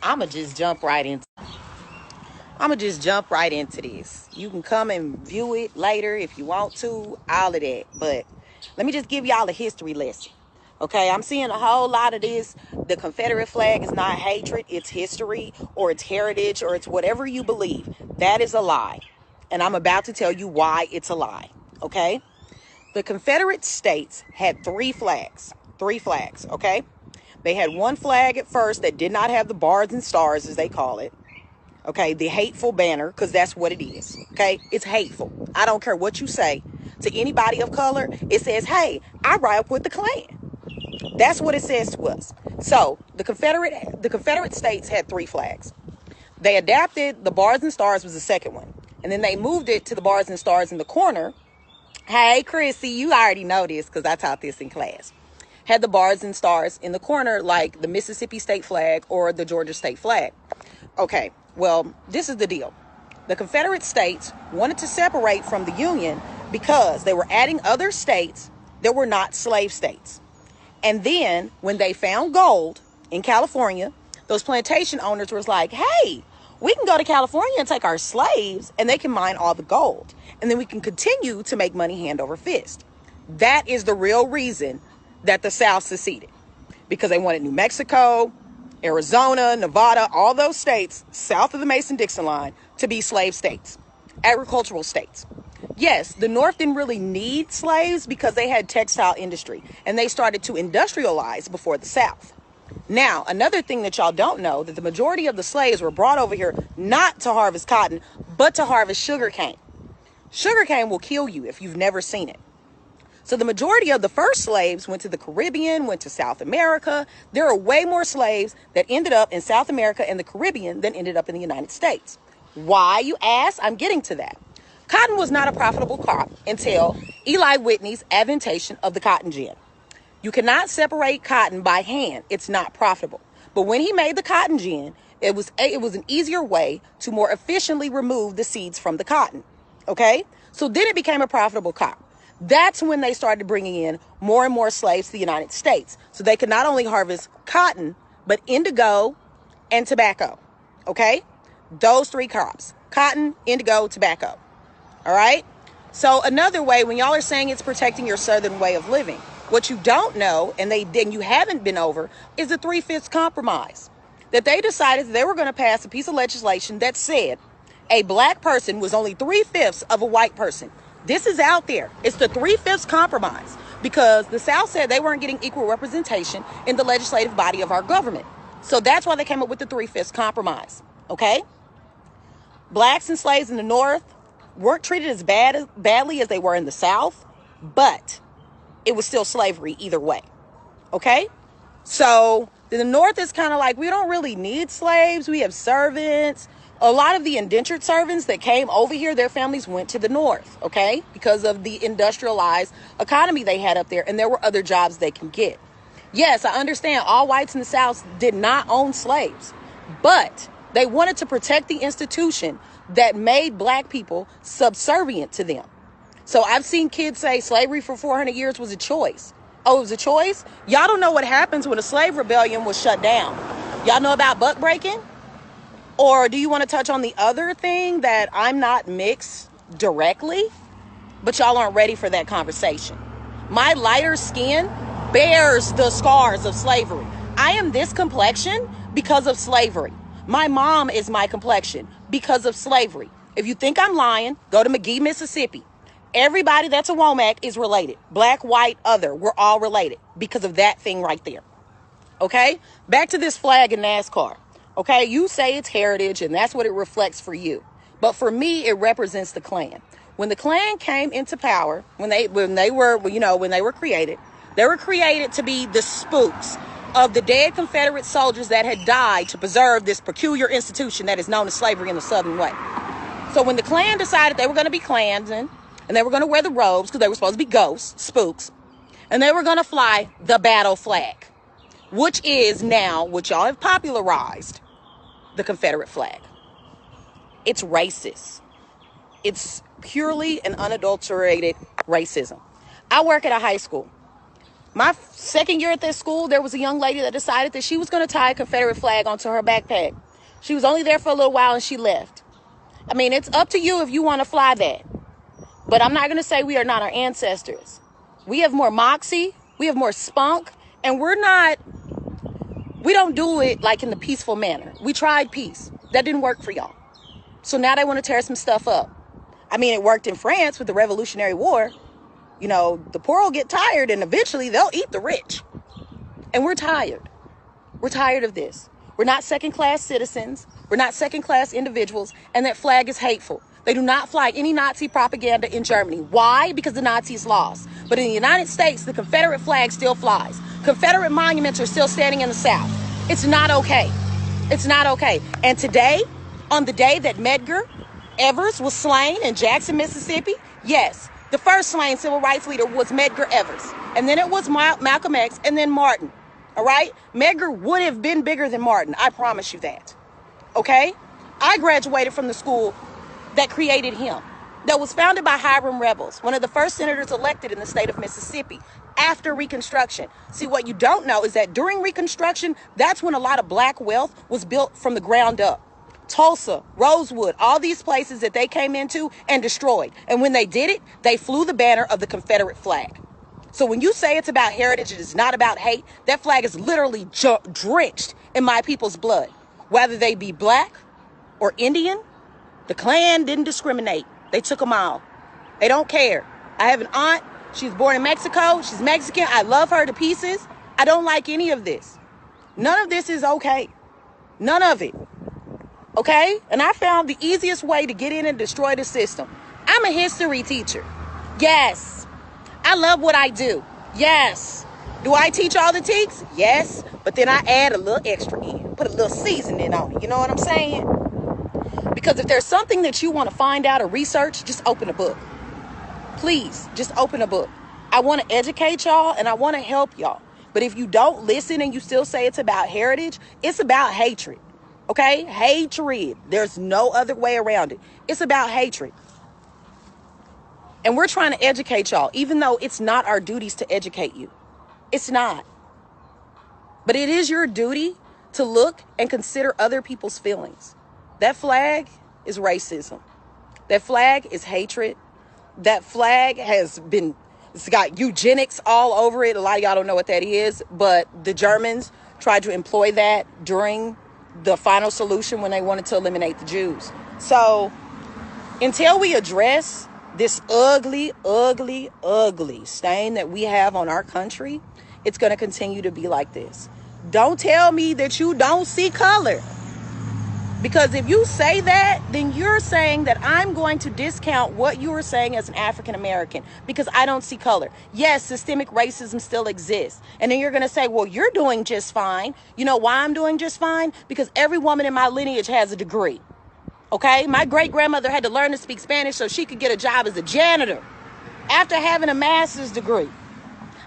I'ma just jump right into this. You can come and view it later if you want to, all of that. But let me just give y'all a history lesson. Okay, I'm seeing a whole lot of this. The Confederate flag is not hatred, it's history, or it's heritage, or it's whatever you believe. That is a lie. And I'm about to tell you why it's a lie. Okay? The Confederate States had three flags. Okay? They had one flag at first that did not have the bars and stars, as they call it. Okay, the hateful banner, because that's what it is. Okay, it's hateful. I don't care what you say to anybody of color. It says, hey, I ride with the Klan. That's what it says to us. So the Confederate States had three flags. They adapted the bars and stars was the second one. And then they moved it to the bars and stars in the corner. Hey, Chrissy, you already know this because I taught this in class. Had the bars and stars in the corner like the Mississippi state flag or the Georgia state flag. Okay, well, this is the deal. The Confederate States wanted to separate from the Union because they were adding other states that were not slave states. And then when they found gold in California, those plantation owners was like, hey, we can go to California and take our slaves and they can mine all the gold. And then we can continue to make money hand over fist. That is the real reason that the South seceded, because they wanted New Mexico, Arizona, Nevada, all those states south of the Mason-Dixon line to be slave states, agricultural states. Yes, the North didn't really need slaves because they had textile industry and they started to industrialize before the South. Now, another thing that y'all don't know, that the majority of the slaves were brought over here not to harvest cotton, but to harvest sugar cane. Sugar cane will kill you if you've never seen it. So the majority of the first slaves went to the Caribbean, went to South America. There are way more slaves that ended up in South America and the Caribbean than ended up in the United States. Why, you ask? I'm getting to that. Cotton was not a profitable crop until Eli Whitney's invention of the cotton gin. You cannot separate cotton by hand. It's not profitable. But when he made the cotton gin, it was an easier way to more efficiently remove the seeds from the cotton. Okay? So then it became a profitable crop. That's when they started bringing in more and more slaves to the United States. So they could not only harvest cotton, but indigo and tobacco. Okay? Those three crops. Cotton, indigo, tobacco. All right? So another way, when y'all are saying it's protecting your Southern way of living, what you don't know, and you haven't been over, is the 3/5 compromise. That they decided that they were going to pass a piece of legislation that said a black person was only 3/5 of a white person. This is out there. It's the 3/5 compromise because the South said they weren't getting equal representation in the legislative body of our government. So that's why they came up with the 3/5 compromise. Okay? Blacks and slaves in the North weren't treated as badly as they were in the South, but it was still slavery either way. Okay? So the North is kind of like, we don't really need slaves. We have servants. A lot of the indentured servants that came over here, their families went to the North, okay? Because of the industrialized economy they had up there, and there were other jobs they can get. Yes, I understand all whites in the South did not own slaves, but they wanted to protect the institution that made black people subservient to them. So I've seen kids say slavery for 400 years was a choice. Oh, it was a choice? Y'all don't know what happens when a slave rebellion was shut down. Y'all know about buck breaking? Or do you want to touch on the other thing that I'm not mixed directly, but y'all aren't ready for that conversation? My lighter skin bears the scars of slavery. I am this complexion because of slavery. My mom is my complexion because of slavery. If you think I'm lying, go to McGee, Mississippi. Everybody that's a Womack is related. Black, white, other. We're all related because of that thing right there. Okay? Back to this flag in NASCAR. Okay, you say it's heritage and that's what it reflects for you. But for me, it represents the Klan. When the Klan came into power, when they were created, they were created to be the spooks of the dead Confederate soldiers that had died to preserve this peculiar institution that is known as slavery in the Southern way. So when the Klan decided they were going to be Klansmen and they were going to wear the robes because they were supposed to be ghosts, spooks, and they were going to fly the battle flag, which is now what y'all have popularized, the Confederate flag. It's racist. It's purely and unadulterated racism. I work at a high school. My second year at this school, there was a young lady that decided that she was going to tie a Confederate flag onto her backpack. She was only there for a little while and she left. I mean, it's up to you if you want to fly that. But I'm not going to say we are not our ancestors. We have more moxie, we have more spunk, and we don't do it like in the peaceful manner. We tried peace. That didn't work for y'all. So now they want to tear some stuff up. I mean, it worked in France with the Revolutionary War. You know, the poor will get tired and eventually they'll eat the rich. And we're tired. We're tired of this. We're not second-class citizens. We're not second-class individuals. And that flag is hateful. They do not fly any Nazi propaganda in Germany. Why? Because the Nazis lost. But in the United States, the Confederate flag still flies. Confederate monuments are still standing in the South. It's not okay. It's not okay. And today, on the day that Medgar Evers was slain in Jackson, Mississippi, yes, the first slain civil rights leader was Medgar Evers. And then it was Malcolm X and then Martin. All right? Medgar would have been bigger than Martin. I promise you that. Okay? I graduated from the school that created him, that was founded by Hiram Rebels, one of the first senators elected in the state of Mississippi after Reconstruction. See, what you don't know is that during Reconstruction, that's when a lot of black wealth was built from the ground up. Tulsa, Rosewood, all these places that they came into and destroyed. And when they did it, they flew the banner of the Confederate flag. So when you say it's about heritage, it is not about hate. That flag is literally drenched in my people's blood. Whether they be black or Indian, the Klan didn't discriminate. They took them all. They don't care. I have an aunt. She was born in Mexico. She's Mexican. I love her to pieces. I don't like any of this. None of this is okay. None of it. Okay? And I found the easiest way to get in and destroy the system. I'm a history teacher. Yes. I love what I do. Yes. Do I teach all the teaks? Yes. But then I add a little extra in. Put a little seasoning on it. You know what I'm saying? Because if there's something that you want to find out or research, just open a book. Please, just open a book. I want to educate y'all and I want to help y'all. But if you don't listen and you still say it's about heritage, it's about hatred. Okay? Hatred. There's no other way around it. It's about hatred. And we're trying to educate y'all, even though it's not our duties to educate you. It's not. But it is your duty to look and consider other people's feelings. That flag is racism. That flag is hatred. That flag it's got eugenics all over it. A lot of y'all don't know what that is, but the Germans tried to employ that during the final solution when they wanted to eliminate the Jews. So until we address this ugly, ugly, ugly stain that we have on our country, it's going to continue to be like this. Don't tell me that you don't see color. Because if you say that, then you're saying that I'm going to discount what you are saying as an African American because I don't see color. Yes, systemic racism still exists. And then you're going to say, well, you're doing just fine. You know why I'm doing just fine? Because every woman in my lineage has a degree. Okay? My great-grandmother had to learn to speak Spanish so she could get a job as a janitor after having a master's degree.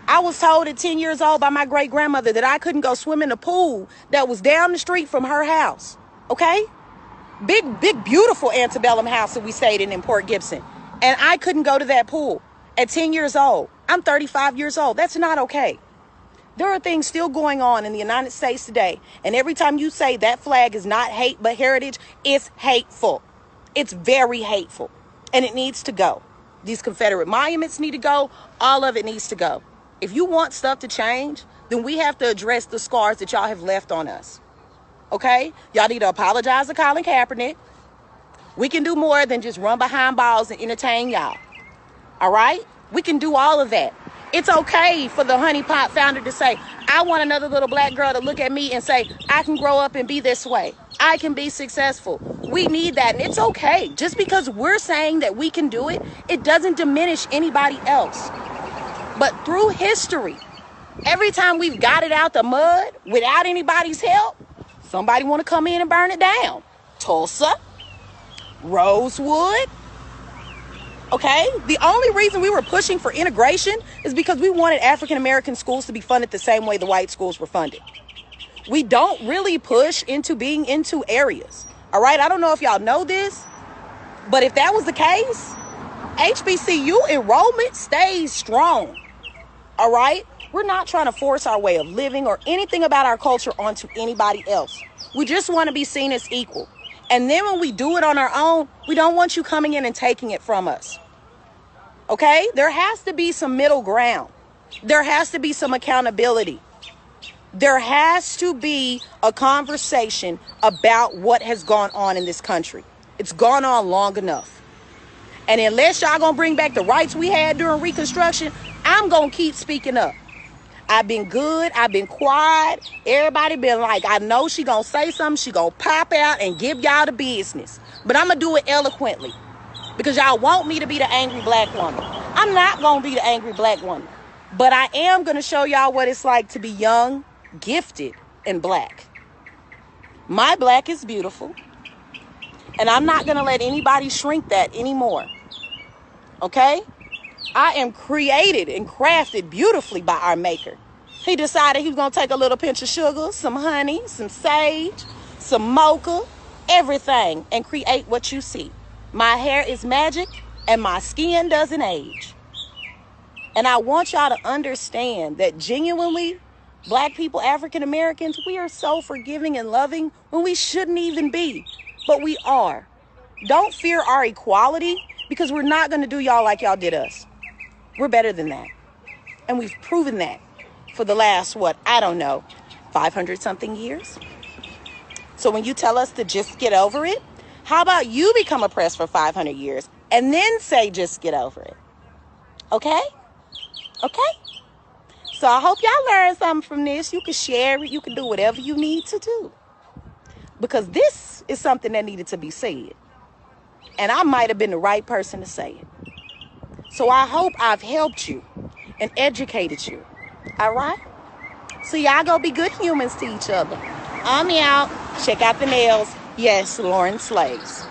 I was told at 10 years old by my great-grandmother that I couldn't go swim in a pool that was down the street from her house. Okay? Big, beautiful antebellum house that we stayed in Port Gibson. And I couldn't go to that pool at 10 years old. I'm 35 years old. That's not okay. There are things still going on in the United States today. And every time you say that flag is not hate but heritage, it's hateful. It's very hateful. And it needs to go. These Confederate monuments need to go. All of it needs to go. If you want stuff to change, then we have to address the scars that y'all have left on us. Okay? Y'all need to apologize to Colin Kaepernick. We can do more than just run behind balls and entertain y'all. All right? We can do all of that. It's okay for the Honey Pot founder to say, I want another little black girl to look at me and say, I can grow up and be this way. I can be successful. We need that. And it's okay. Just because we're saying that we can do it, it doesn't diminish anybody else. But through history, every time we've got it out the mud without anybody's help, somebody want to come in and burn it down. Tulsa, Rosewood. Okay? The only reason we were pushing for integration is because we wanted African-American schools to be funded the same way the white schools were funded. We don't really push into being into areas. All right? I don't know if y'all know this, but if that was the case, HBCU enrollment stays strong. All right? We're not trying to force our way of living or anything about our culture onto anybody else. We just want to be seen as equal. And then when we do it on our own, we don't want you coming in and taking it from us. Okay? There has to be some middle ground. There has to be some accountability. There has to be a conversation about what has gone on in this country. It's gone on long enough. And unless y'all gonna bring back the rights we had during Reconstruction, I'm gonna keep speaking up. I've been good. I've been quiet. Everybody been like, I know she gonna say something. She gonna pop out and give y'all the business. But I'm gonna do it eloquently because y'all want me to be the angry black woman. I'm not gonna be the angry black woman. But I am gonna show y'all what it's like to be young, gifted, and black. My black is beautiful. And I'm not gonna let anybody shrink that anymore. Okay? I am created and crafted beautifully by our maker. He decided he was going to take a little pinch of sugar, some honey, some sage, some mocha, everything, and create what you see. My hair is magic and my skin doesn't age. And I want y'all to understand that genuinely, black people, African Americans, we are so forgiving and loving when we shouldn't even be. But we are. Don't fear our equality because we're not going to do y'all like y'all did us. We're better than that. And we've proven that for the last, 500 something years. So when you tell us to just get over it, how about you become oppressed for 500 years and then say, just get over it. Okay? Okay? So I hope y'all learned something from this. You can share it. You can do whatever you need to do. Because this is something that needed to be said. And I might have been the right person to say it. So I hope I've helped you and educated you. All right? So y'all go be good humans to each other. I'm out. Check out the nails. Yes, Lauren Slaves.